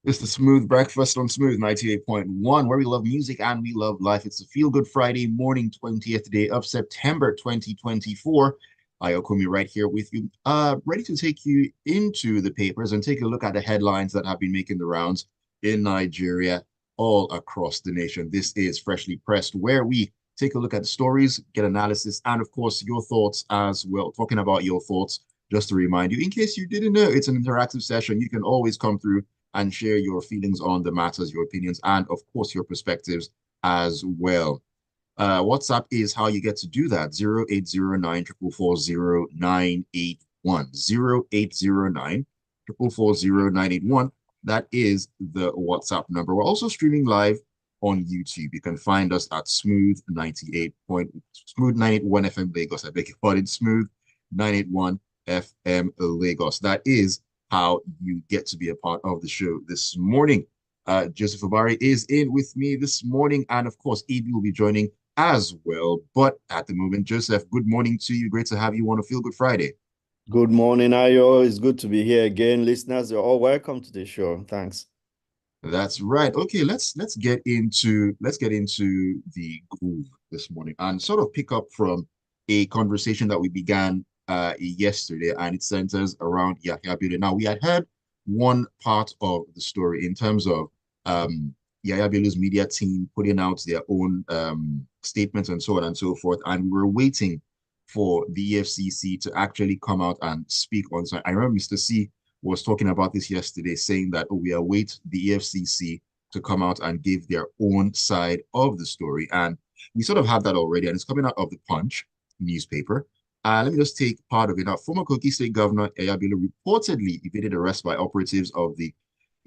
It's the Smooth Breakfast on Smooth 98.1, where we love music and we love life. It's a Feel Good Friday morning, 20th day of September 2024. Ayokunmi right here with you, ready to take you into the papers and take a look at the headlines that have been making the rounds in Nigeria, all across the nation. This is Freshly Pressed, where we take a look at the stories, get analysis, and of course, your thoughts as well. Talking about your thoughts, just to remind you, in case you didn't know, it's an interactive session. You can always come through and share your feelings on the matters, your opinions, and of course, your perspectives as well. WhatsApp is how you get to do that. 0809 444 0981. 0809 444 0981. That is the WhatsApp number. We're also streaming live on YouTube. You can find us at Smooth 981 FM Lagos. I beg your pardon, Smooth 981 FM Lagos. That is how you get to be a part of the show this morning. Joseph Obari is in with me this morning, and of course, EB will be joining as well. But at the moment, Joseph, good morning to you. Great to have you on a Feel Good Friday. Good morning, Ayo. It's good to be here again. Listeners, you're all welcome to the show. Thanks. That's right. Okay, let's get into the groove this morning and sort of pick up from a conversation that we began yesterday, and it centers around Yahya Bello. Now, we had heard one part of the story in terms of Yahya Bello's media team putting out their own statements and so on and so forth, and we were waiting for the EFCC to actually come out and speak on. So I remember Mr. C was talking about this yesterday, saying that we await the EFCC to come out and give their own side of the story. And we sort of have that already, and it's coming out of the Punch newspaper. Let me just take part of it. Now, former Kogi State Governor Yahya Bello reportedly evaded arrest by operatives of the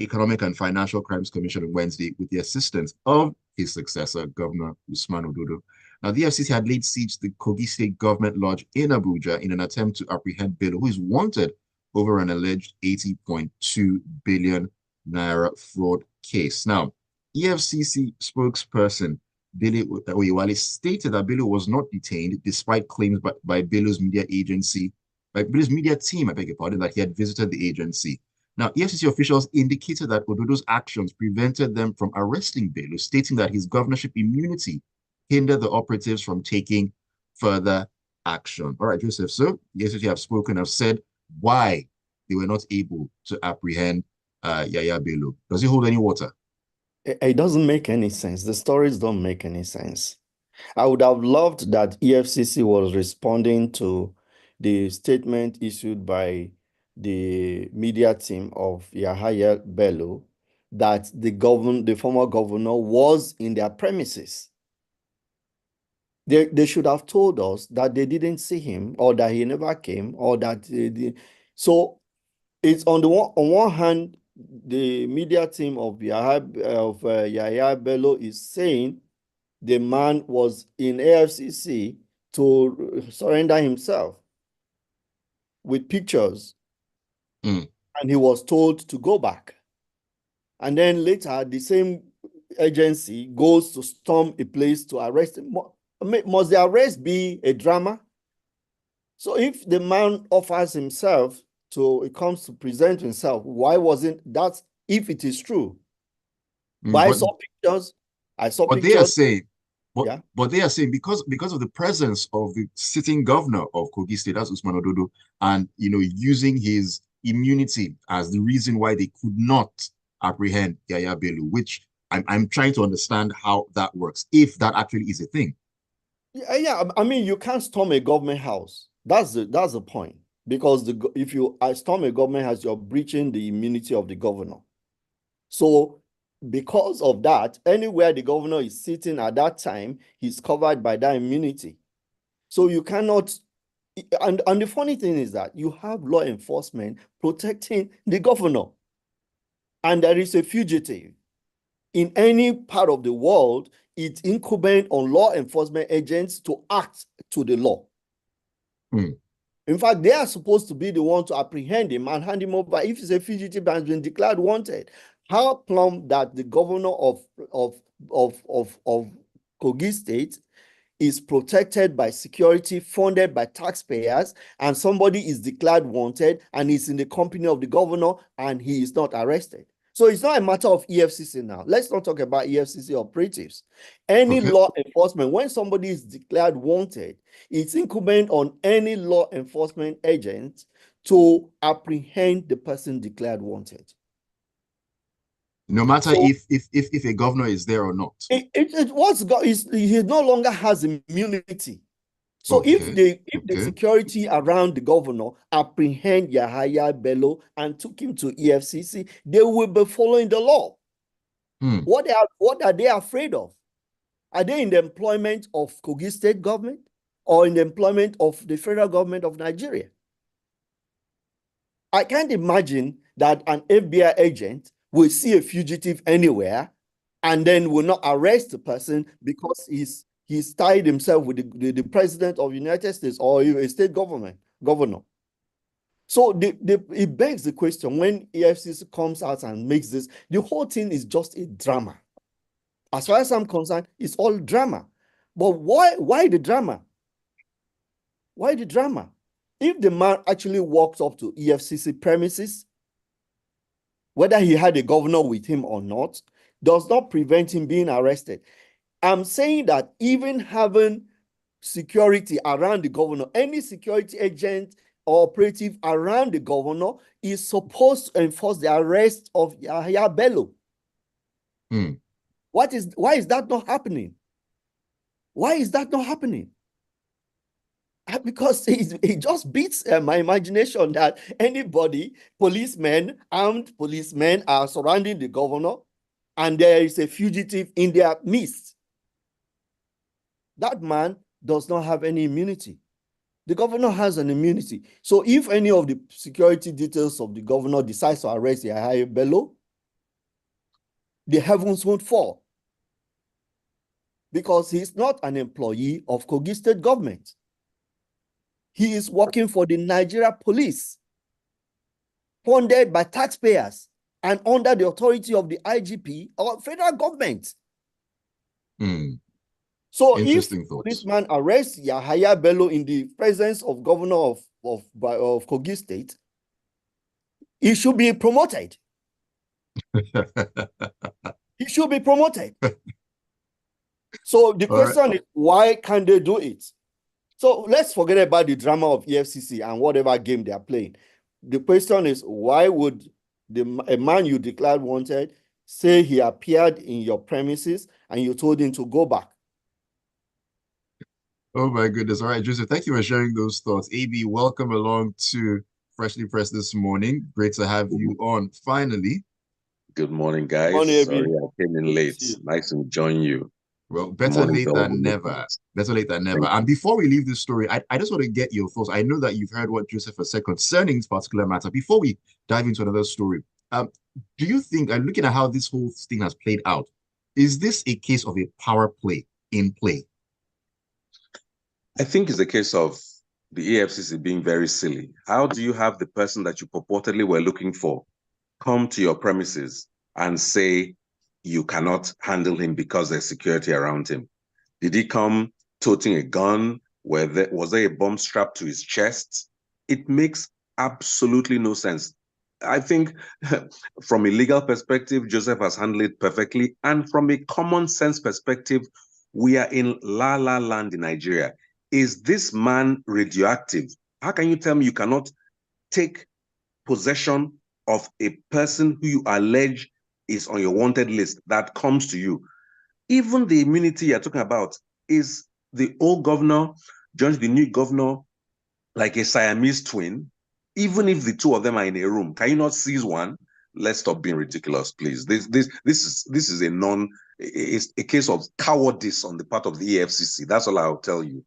Economic and Financial Crimes Commission on Wednesday with the assistance of his successor, Governor Usman Ododo. Now, the FCC had laid siege to the Kogi State Government Lodge in Abuja in an attempt to apprehend Bello, who is wanted over an alleged 80.2 billion naira fraud case. Now, EFCC spokesperson Billy Oyewale stated that Bello was not detained despite claims by Bello's media agency, by Bello's media team, I beg your pardon, that he had visited the agency. Now, EFCC officials indicated that Ododo's actions prevented them from arresting Bello, stating that his governorship immunity hindered the operatives from taking further action. All right, Joseph, so the EFCC have said why they were not able to apprehend Yahya Bello. Does he hold any water? It doesn't make any sense. The stories don't make any sense. I would have loved that EFCC was responding to the statement issued by the media team of Yahya Bello that the former governor was in their premises. They should have told us that they didn't see him or that he never came or that so it's on one hand, the media team of Yahya Bello is saying the man was in AFCC to surrender himself with pictures, and he was told to go back. And then later, the same agency goes to storm a place to arrest him. Must the arrest be a drama? So if the man offers himself it comes to present himself, why wasn't that, if it is true? But I saw pictures. But they are saying, but they are saying because of the presence of the sitting governor of Kogi State, that's Usman Ododo, and using his immunity as the reason why they could not apprehend Yahya Bello, which I'm trying to understand how that works, if that actually is a thing. Yeah, I mean, you can't storm a government house. That's the point. Because if you storm a government house, you're breaching the immunity of the governor. So because of that, anywhere the governor is sitting at that time, he's covered by that immunity. So you cannot, and the funny thing is that you have law enforcement protecting the governor, and there is a fugitive. In any part of the world, it's incumbent on law enforcement agents to act to the law. In fact, they are supposed to be the one to apprehend him and hand him over if he's a fugitive and has been declared wanted. How plumb that the governor of Kogi State is protected by security funded by taxpayers, and somebody is declared wanted and is in the company of the governor and he is not arrested. So it's not a matter of EFCC now. Let's not talk about EFCC operatives. Any Okay. law enforcement, when somebody is declared wanted, it's incumbent on any law enforcement agent to apprehend the person declared wanted. No matter So if a governor is there or not. he no longer has immunity. So Okay. if the Okay. security around the governor apprehend Yahaya Bello and took him to EFCC, they will be following the law. Hmm. What are they afraid of? Are they in the employment of Kogi State government or in the employment of the federal government of Nigeria? I can't imagine that an FBI agent will see a fugitive anywhere and then will not arrest the person because he's tied himself with the president of the United States or a state governor. So it begs the question, when EFCC comes out and makes this, the whole thing is just a drama. As far as I'm concerned, it's all drama. But why the drama? Why the drama? If the man actually walked up to EFCC premises, whether he had a governor with him or not, does not prevent him being arrested. I'm saying that even having security around the governor, any security agent or operative around the governor is supposed to enforce the arrest of Yahya Bello. Hmm. Why is that not happening? Why is that not happening? Because it just beats my imagination that anybody, armed policemen are surrounding the governor and there is a fugitive in their midst. That man does not have any immunity. The governor has an immunity. So if any of the security details of the governor decides to arrest Yahya Bello, the heavens won't fall because he's not an employee of Kogi State government. He is working for the Nigeria police, funded by taxpayers and under the authority of the IGP or federal government. Hmm. So if Interesting thoughts. this man arrests Yahaya Bello in the presence of governor of Kogi State, he should be promoted. He should be promoted. So the question is, why can't they do it? So let's forget about the drama of EFCC and whatever game they are playing. The question is, why would a man you declared wanted say he appeared in your premises and you told him to go back? Oh my goodness. All right, Joseph, thank you for sharing those thoughts. AB, welcome along to Freshly Pressed this morning. Great to have you on finally. Good morning, guys. Morning, Sorry I came in late. Nice to join you. Well, better late than never. Better late than never. And before we leave this story, I just want to get your thoughts. I know that you've heard what Joseph has said concerning this particular matter. Before we dive into another story, do you think, I'm looking at how this whole thing has played out, is this a case of a power play in play? I think it's a case of the EFCC being very silly. How do you have the person that you purportedly were looking for come to your premises and say you cannot handle him because there's security around him? Did he come toting a gun? Was there a bomb strapped to his chest? It makes absolutely no sense. I think from a legal perspective, Joseph has handled it perfectly. And from a common sense perspective, we are in la la land in Nigeria. Is this man radioactive? How can you tell me you cannot take possession of a person who you allege is on your wanted list that comes to you? Even the immunity you're talking about, is the old governor joins the new governor like a Siamese twin? Even if the two of them are in a room, can you not seize one? Let's stop being ridiculous, please. This is a case of cowardice on the part of the EFCC. That's all I'll tell you.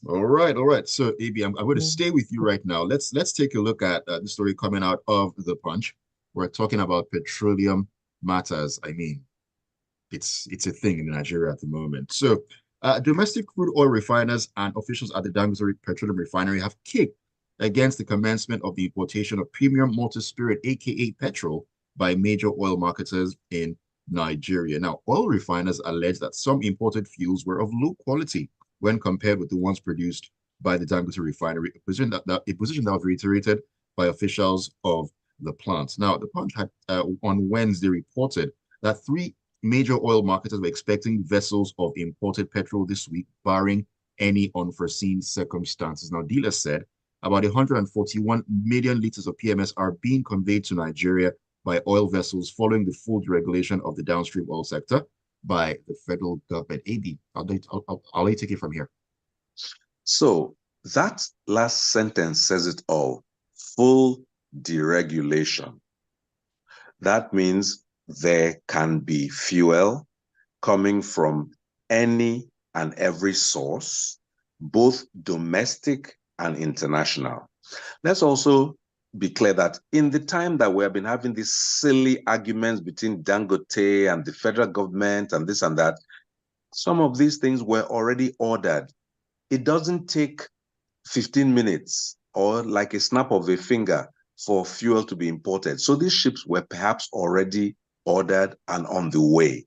All right. So, AB, I'm going to stay with you right now. Let's take a look at the story coming out of the Punch. We're talking about petroleum matters. I mean, it's a thing in Nigeria at the moment. So, domestic crude oil refiners and officials at the Dangote Petroleum Refinery have kicked against the commencement of the importation of premium motor spirit, aka petrol, by major oil marketers in Nigeria. Now, oil refiners allege that some imported fuels were of low quality when compared with the ones produced by the Dangote refinery, a position that was reiterated by officials of the plant. Now, the Punch had on Wednesday reported that three major oil marketers were expecting vessels of imported petrol this week, barring any unforeseen circumstances. Now, dealers said about 141 million liters of PMS are being conveyed to Nigeria by oil vessels following the full deregulation of the downstream oil sector by the federal government. AB, I'll let you take it from here. So that last sentence says it all. Full deregulation. That means there can be fuel coming from any and every source, both domestic and international. Let's also be clear that in the time that we have been having these silly arguments between Dangote and the federal government and this and that, some of these things were already ordered. It doesn't take 15 minutes or like a snap of a finger for fuel to be imported. So these ships were perhaps already ordered and on the way.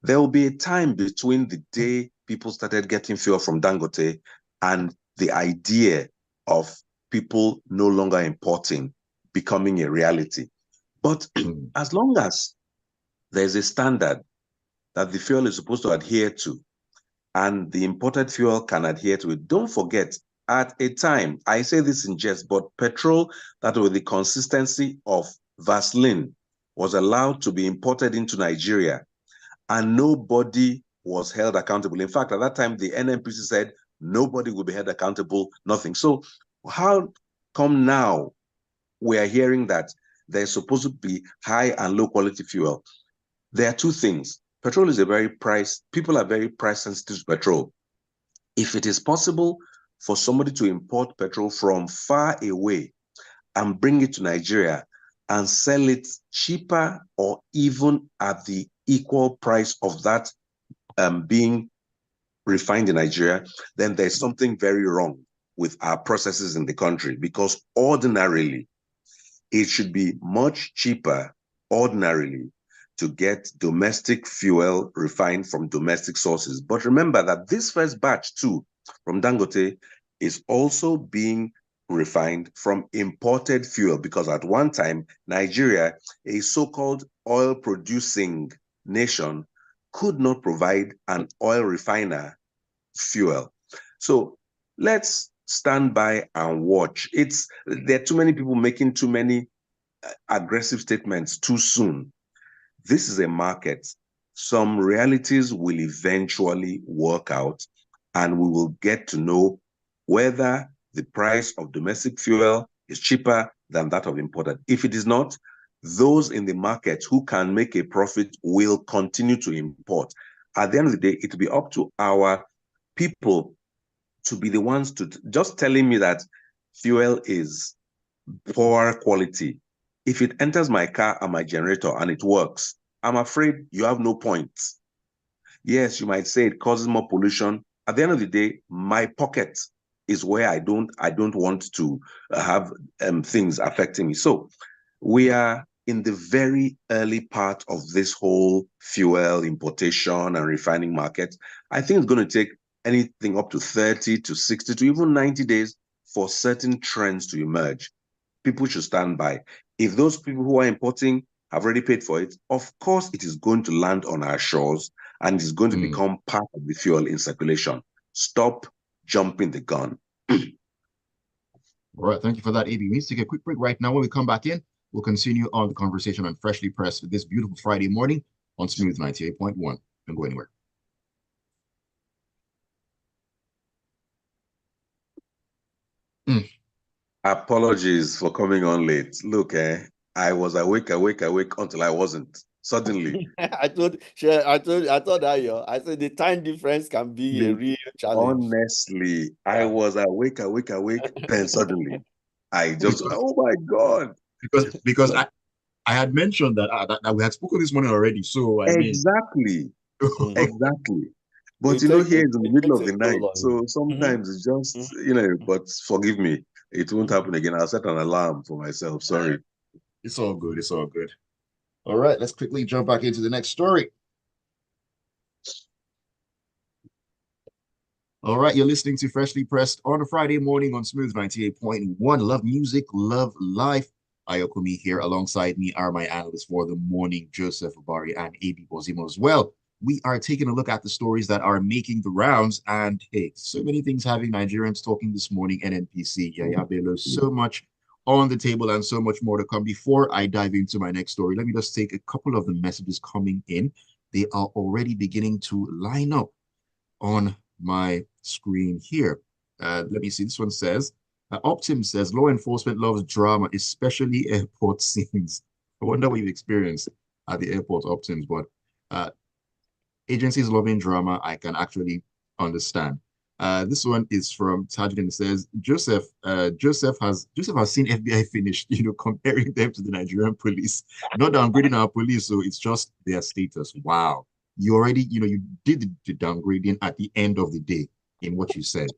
There will be a time between the day people started getting fuel from Dangote and the idea of people no longer importing becoming a reality. But as long as there's a standard that the fuel is supposed to adhere to, and the imported fuel can adhere to it, don't forget, at a time, I say this in jest, but petrol that with the consistency of Vaseline was allowed to be imported into Nigeria, and nobody was held accountable. In fact, at that time, the NNPC said nobody will be held accountable, nothing. So how come now we are hearing that there's supposed to be high and low quality fuel? There are two things. Petrol is people are very price sensitive to petrol. If it is possible for somebody to import petrol from far away and bring it to Nigeria and sell it cheaper or even at the equal price of that being refined in Nigeria, then there's something very wrong with our processes in the country, because ordinarily it should be much cheaper ordinarily to get domestic fuel refined from domestic sources. But remember that this first batch too from Dangote is also being refined from imported fuel, because at one time, Nigeria, a so-called oil-producing nation, could not provide an oil refiner fuel. So let's stand by and watch. There are too many people making too many aggressive statements too soon. This is a market. Some realities will eventually work out, and we will get to know whether the price of domestic fuel is cheaper than that of imported. If it is not, those in the market who can make a profit will continue to import. At the end of the day, it will be up to our people to be the ones to just telling me that fuel is poor quality. If it enters my car and my generator and it works, I'm afraid you have no point. Yes, you might say it causes more pollution. At the end of the day, my pocket is where I don't want to have things affecting me. So we are in the very early part of this whole fuel importation and refining market. I think it's going to take anything up to 30 to 60 to even 90 days for certain trends to emerge. People should stand by. If those people who are importing have already paid for it, of course it is going to land on our shores and it's going to become part of the fuel in circulation. Stop jumping the gun. All right, thank you for that, AB. We need to take a quick break right now. When we come back in, we'll continue on the conversation on Freshly Pressed this beautiful Friday morning on Smooth 98.1. Don't go anywhere. Apologies for coming on late. Look, I was awake until I wasn't. Suddenly. I thought that I said the time difference can be a real challenge. Honestly, I was awake, then suddenly I just, oh my God. Because I had mentioned that we had spoken this morning already. So exactly. But here it's in the middle of the night. So sometimes it's just, but forgive me. It won't happen again. I'll set an alarm for myself. Sorry. It's all good. It's all good. All right, let's quickly jump back into the next story. All right, you're listening to Freshly Pressed on a Friday morning on Smooth 98.1. Love music, love life. Ayokunmi here. Alongside me are my analysts for the morning, Joseph Obari and AB Bozimo as well. We are taking a look at the stories that are making the rounds. And hey, so many things having Nigerians talking this morning, NNPC, Yaya Bello, so much on the table and so much more to come. Before I dive into my next story, let me just take a couple of the messages coming in. They are already beginning to line up on my screen here. Let me see. This one says, Optim says, law enforcement loves drama, especially airport scenes. I wonder what you've experienced at the airport, Optims, but agencies loving drama, I can actually understand. This one is from Tajin. It says Joseph has seen FBI finished, comparing them to the Nigerian police, not downgrading our police, so it's just their status. Wow, you already you did the downgrading at the end of the day in what you said.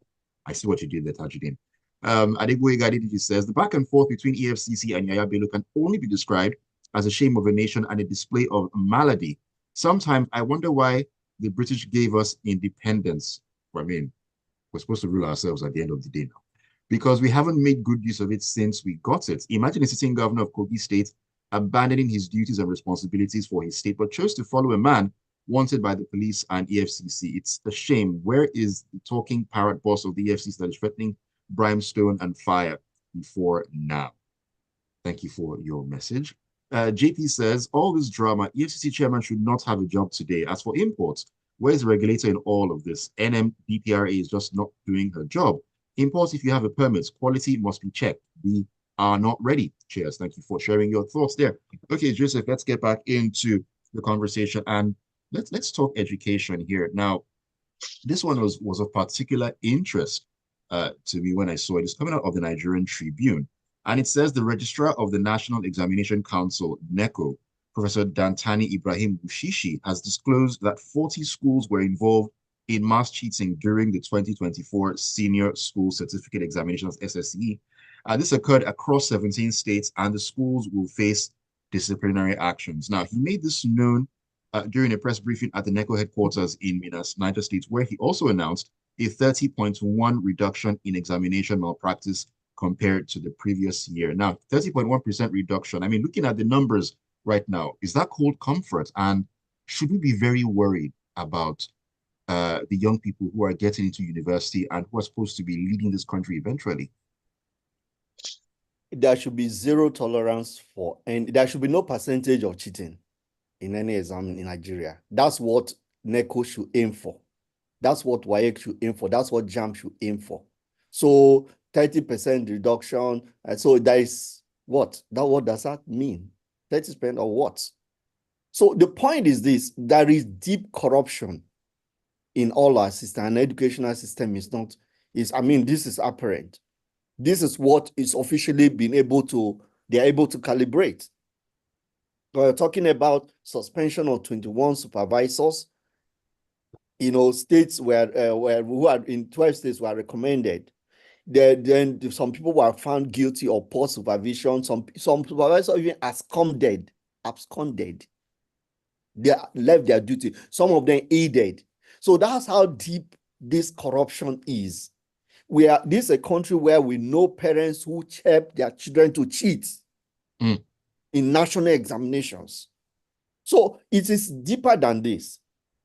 I see what you did there, Tajin. Adegboye Gadidiji says the back and forth between EFCC and Yaya Bello can only be described as a shame of a nation and a display of malady. Sometimes I wonder why the British gave us independence. I mean, we're supposed to rule ourselves at the end of the day now, because we haven't made good use of it since we got it. Imagine a sitting governor of Kogi State abandoning his duties and responsibilities for his state, but chose to follow a man wanted by the police and EFCC. It's a shame. Where is the talking parrot boss of the EFCC that is threatening brimstone and fire before now? Thank you for your message. JP says, all this drama, EFCC chairman should not have a job today. As for imports, where's the regulator in all of this? NMDPRA is just not doing her job. Imports, if you have a permit, quality must be checked. We are not ready. Cheers. Thank you for sharing your thoughts there. Okay, Joseph, let's get back into the conversation and let's talk education here. Now, this one was of particular interest to me when I saw it. It's coming out of the Nigerian Tribune. And it says the registrar of the National Examination Council, NECO, Professor Dantani Ibrahim Bushishi, has disclosed that 40 schools were involved in mass cheating during the 2024 Senior School Certificate Examinations, SSE. This occurred across 17 states, and the schools will face disciplinary actions. Now, he made this known during a press briefing at the NECO headquarters in Minas, Niger State, where he also announced a 30.1 reduction in examination malpractice compared to the previous year. Now, 30.1% reduction. I mean, looking at the numbers right now, is that cold comfort? And should we be very worried about the young people who are getting into university and who are supposed to be leading this country eventually? There should be zero tolerance for, and there should be no percentage of cheating in any exam in Nigeria. That's what NECO should aim for. That's what WAEC should aim for. That's what JAM should aim for. So 30% reduction. So that is what? What does that mean? 30% of what? So the point is this: there is deep corruption in all our system, and educational system is not. This is apparent. This is what is officially been able to. They are able to calibrate. We're talking about suspension of 21 supervisors. States who are in 12 states were recommended. Then some people were found guilty of poor supervision. Some supervisors even absconded. They left their duty. Some of them aided. So that's how deep this corruption is. This is a country where we know parents who help their children to cheat in national examinations. So it is deeper than this.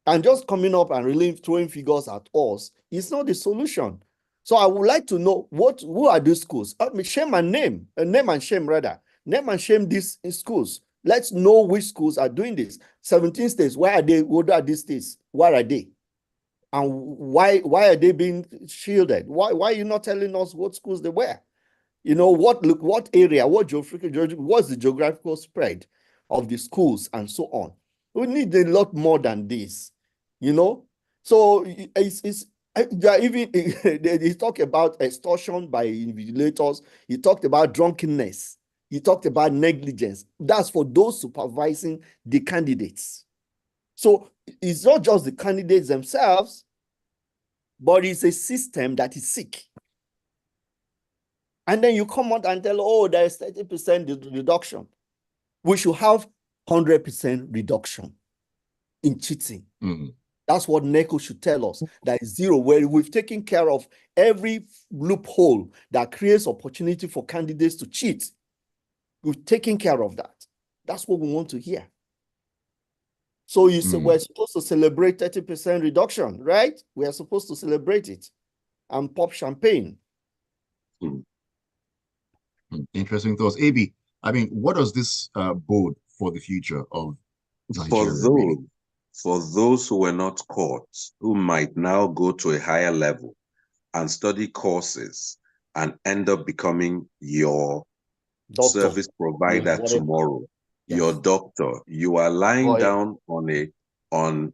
And just coming up and really throwing figures at us is not the solution. So I would like to know who are these schools? Shame and name, name and shame rather. Name and shame these schools. Let's know which schools are doing this. 17 states, where are they? What are these states? Where are they? And why are they being shielded? Why are you not telling us what schools they were? What area, what's the geographical spread of the schools and so on. We need a lot more than this, So he talked about extortion by invigilators. He talked about drunkenness. He talked about negligence. That's for those supervising the candidates. So it's not just the candidates themselves, but it's a system that is sick. And then you come out and tell, there is 30% reduction. We should have 100% reduction in cheating. Mm-hmm. That's what NECO should tell us. That is zero, where we've taken care of every loophole that creates opportunity for candidates to cheat. We've taken care of that. That's what we want to hear. So you say we're supposed to celebrate 30% reduction, right? We are supposed to celebrate it and pop champagne. Interesting thoughts. AB, I mean, what does this bode for the future of Nigeria? For those who were not caught, who might now go to a higher level and study courses and end up becoming your Doctor. service provider tomorrow, yes. Your doctor, you are lying down on an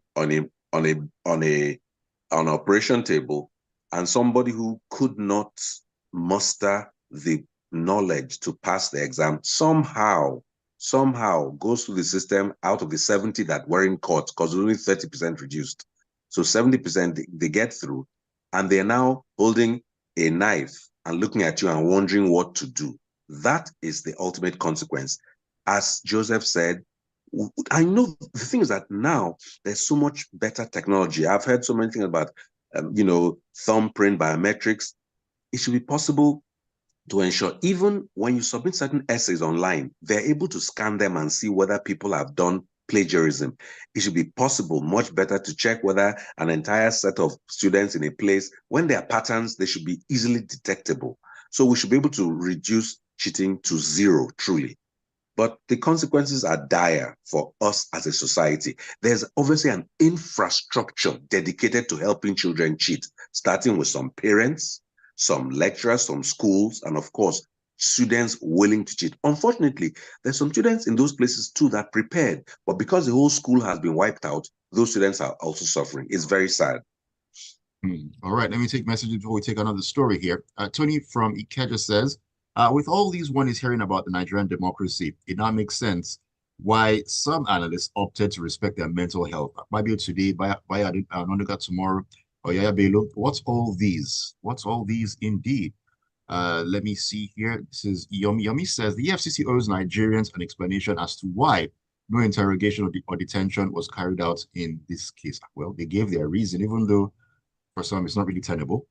operation table, and somebody who could not muster the knowledge to pass the exam somehow goes through the system. Out of the 70 that were in court, because only 30% reduced, so 70% they get through, and they're now holding a knife and looking at you and wondering what to do. That is the ultimate consequence. As Joseph said, I know the thing is that now there's so much better technology. I've heard so many things about, thumbprint biometrics. It should be possible to ensure, even when you submit certain essays online, they're able to scan them and see whether people have done plagiarism. It should be possible, much better, to check whether an entire set of students in a place, when there are patterns, they should be easily detectable. So we should be able to reduce cheating to zero, truly. But the consequences are dire for us as a society. There's obviously an infrastructure dedicated to helping children cheat, starting with some parents, some lecturers, some schools, and of course, students willing to cheat. Unfortunately, there's some students in those places too that prepared, but because the whole school has been wiped out, those students are also suffering. It's very sad. All right, let me take messages before we take another story here. Tony from Ikeja says, with all these one is hearing about the Nigerian democracy, it now makes sense why some analysts opted to respect their mental health. Maybe today, by Nonuga tomorrow, or Yaya Bello. What's all these? What's all these indeed? Let me see here. This is Yomi. Yomi says the EFCC owes Nigerians an explanation as to why no interrogation or detention was carried out in this case. Well, they gave their reason, even though for some it's not really tenable.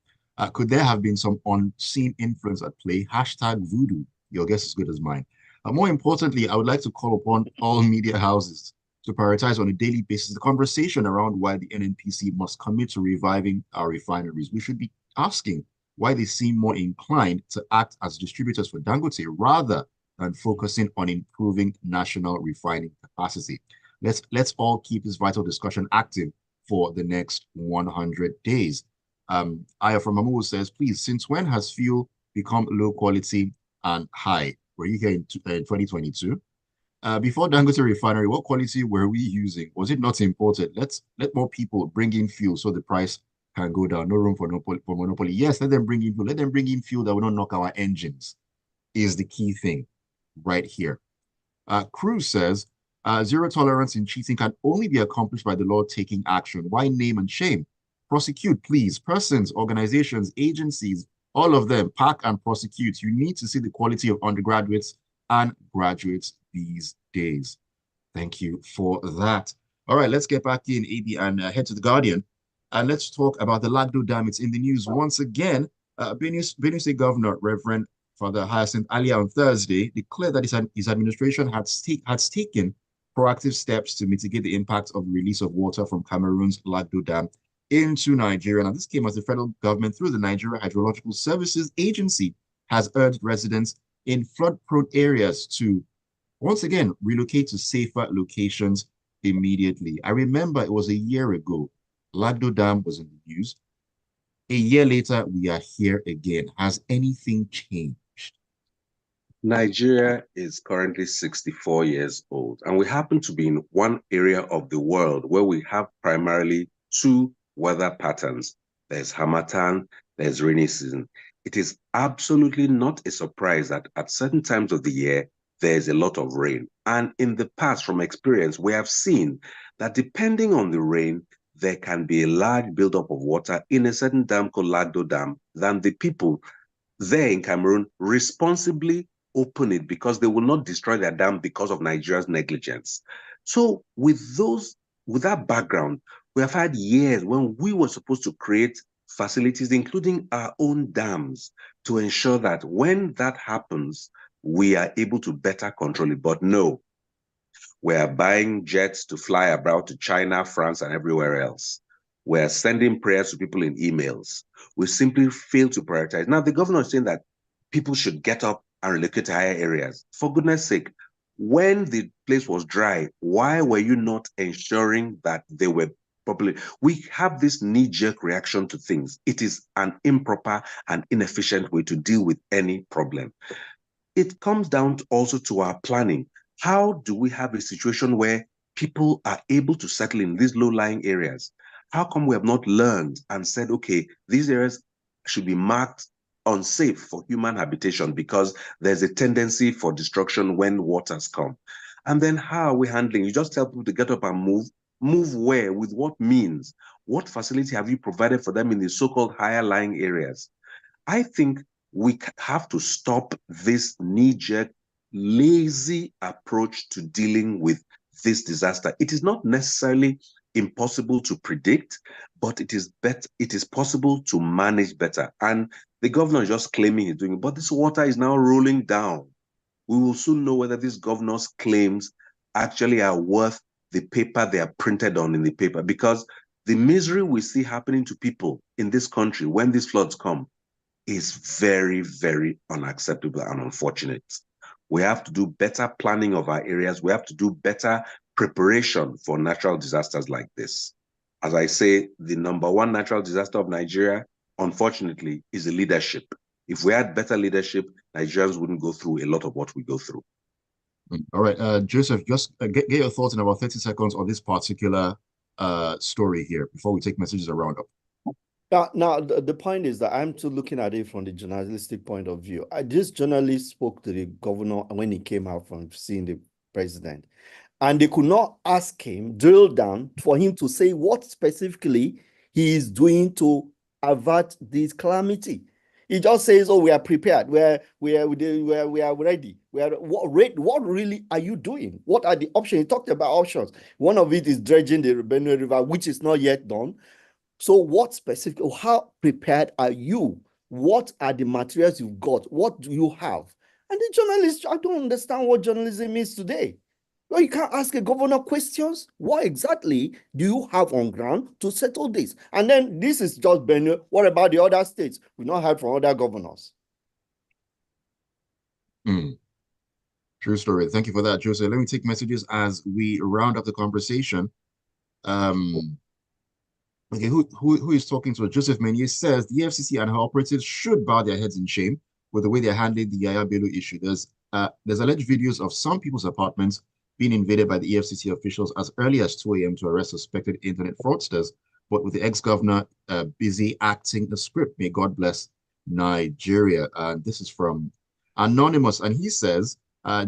Could there have been some unseen influence at play? Hashtag voodoo. Your guess is as good as mine. More importantly, I would like to call upon all media houses to prioritize on a daily basis the conversation around why the NNPC must commit to reviving our refineries. We should be asking why they seem more inclined to act as distributors for Dangote rather than focusing on improving national refining capacity. Let's all keep this vital discussion active for the next 100 days. Aya from Mamu says, please, since when has fuel become low quality and high? Were you here in 2022? Before Dangote refinery, what quality were we using? Was it not imported? Let more people bring in fuel so the price can go down. No room for monopoly. Yes, let them bring in fuel. Let them bring in fuel that will not knock our engines is the key thing right here. Cruz says, zero tolerance in cheating can only be accomplished by the law taking action. Why name and shame? Prosecute, please. Persons, organizations, agencies, all of them, pack and prosecute. You need to see the quality of undergraduates and graduates these days. Thank you for that. All right, let's get back in, AB, and head to the Guardian. And let's talk about the Lagdo Dam. It's in the news once again. Benue State Governor, Reverend Father Hyacinth Ali on Thursday declared that his administration has taken proactive steps to mitigate the impact of the release of water from Cameroon's Lagdo Dam into Nigeria. And this came as the federal government, through the Nigeria Hydrological Services Agency, has urged residents in flood-prone areas to, once again, relocate to safer locations immediately. I remember it was a year ago, Lagdo Dam was in the news. A year later, we are here again. Has anything changed? Nigeria is currently 64 years old, and we happen to be in one area of the world where we have primarily two weather patterns. There's Harmattan, there's rainy season. It is absolutely not a surprise that at certain times of the year, there's a lot of rain. And in the past, from experience, we have seen that depending on the rain, there can be a large buildup of water in a certain dam called Lagdo Dam than the people there in Cameroon responsibly open it because they will not destroy their dam because of Nigeria's negligence. So with that background, we have had years when we were supposed to create facilities, including our own dams, to ensure that when that happens, we are able to better control it. But no, we are buying jets to fly abroad to China, France, and everywhere else. We're sending prayers to people in emails. We simply fail to prioritize. Now, the governor is saying that people should get up and relocate to higher areas. For goodness sake, when the place was dry, why were you not ensuring that they were properly? We have this knee-jerk reaction to things. It is an improper and inefficient way to deal with any problem. It comes down also to our planning. How do we have a situation where people are able to settle in these low-lying areas? How come we have not learned and said, okay, these areas should be marked unsafe for human habitation because there's a tendency for destruction when waters come? And then how are we handling? You just tell people to get up and move. Move where? With what means? What facility have you provided for them in the so-called higher lying areas? I think we have to stop this knee-jerk, lazy approach to dealing with this disaster. It is not necessarily impossible to predict, but it is possible to manage better. And the governor is just claiming he's doing it, but this water is now rolling down. We will soon know whether these governor's claims actually are worth the paper they are printed on in the paper, because the misery we see happening to people in this country when these floods come is very, very unacceptable and unfortunate. We have to do better planning of our areas. We have to do better preparation for natural disasters like this. As I say, the number one natural disaster of Nigeria, unfortunately, is the leadership. If we had better leadership, Nigerians wouldn't go through a lot of what we go through. All right, Joseph, just get your thoughts in about 30 seconds on this particular story here before we take messages around up. Now the point is that I'm still looking at it from the journalistic point of view. This journalist spoke to the governor when he came out from seeing the president, and they could not ask him, drill down for him to say what specifically he is doing to avert this calamity. He just says, "Oh, we are prepared. We are ready. What really are you doing? What are the options?" He talked about options. One of it is dredging the Benue River, which is not yet done. So what specific, how prepared are you? What are the materials you've got? What do you have? And the journalist, I don't understand what journalism is today. Well, you can't ask a governor questions. What exactly do you have on ground to settle this? And then this is just Benue. What about the other states? We've not heard from other governors. True story. Thank you for that, Joseph. Let me take messages as we round up the conversation. Okay, who is talking to us? Joseph Menier says the FCC and her operatives should bow their heads in shame with the way they're handling the Yaya Bello issue. There's alleged videos of some people's apartments being invaded by the EFCC officials as early as 2 a.m. to arrest suspected internet fraudsters, but with the ex-governor busy acting the script. May God bless Nigeria. This is from Anonymous, and he says,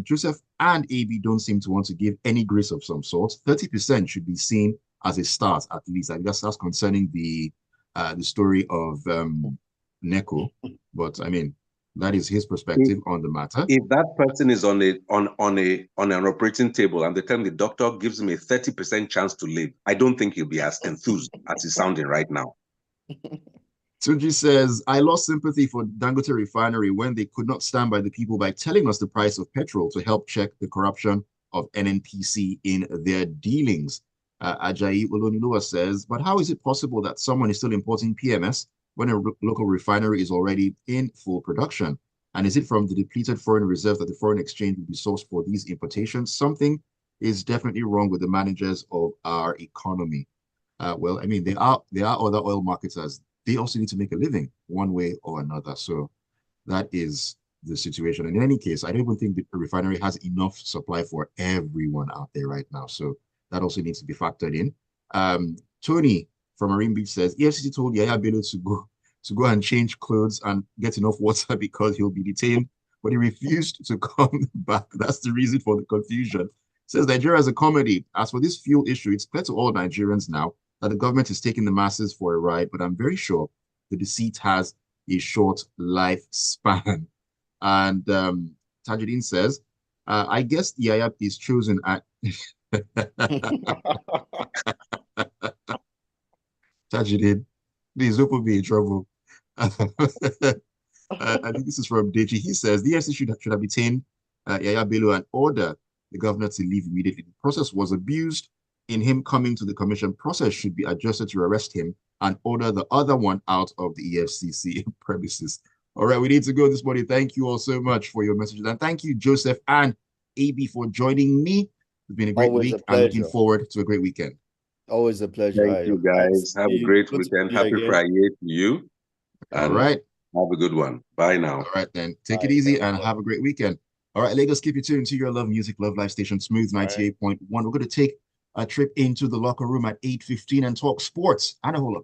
Joseph and AB don't seem to want to give any grace of some sort. 30% should be seen as a start, at least. I guess that's concerning the story of Neko. But I mean, that is his perspective on the matter. If that person is on an operating table and they tell him the doctor gives him a 30% chance to live, I don't think he'll be as enthused as he's sounding right now. Tunji says, I lost sympathy for Dangote refinery when they could not stand by the people by telling us the price of petrol to help check the corruption of NNPC in their dealings. Ajayi Olonilua says, but how is it possible that someone is still importing PMS when a local refinery is already in full production? And is it from the depleted foreign reserve that the foreign exchange will be sourced for these importations? Something is definitely wrong with the managers of our economy. Well, I mean, there are other oil marketers. They also need to make a living one way or another. So that is the situation. And in any case, I don't even think the refinery has enough supply for everyone out there right now. So that also needs to be factored in. Tony from Marine Beach says, EFCC told Yaya Bello to go and change clothes and get enough water because he'll be detained, but he refused to come back. That's the reason for the confusion. Says Nigeria is a comedy. As for this fuel issue, it's clear to all Nigerians now that the government is taking the masses for a ride, but I'm very sure the deceit has a short lifespan. And Tajuddin says, I guess Yaya is chosen at Tajuddin, please don't put me in trouble. I think this is from Deji. He says the EFCC should have detained Yaya Bello and order the governor to leave immediately. The process was abused in him coming to the commission. Process should be adjusted to arrest him and order the other one out of the EFCC premises. All right, we need to go this morning. Thank you all so much for your messages. And thank you, Joseph and AB, for joining me. It's been a great Always a week and looking pleasure. forward to a great weekend. Always a pleasure. Thank you, guys. Have a great weekend. Happy Friday to you. All right. Have a good one. Bye now. All right, then. Take it easy and have a great weekend. All right, Lagos, keep it tuned to your Love Music, Love Life station, Smooth 98.1. We're going to take a trip into the locker room at 8:15 and talk sports. Anahola.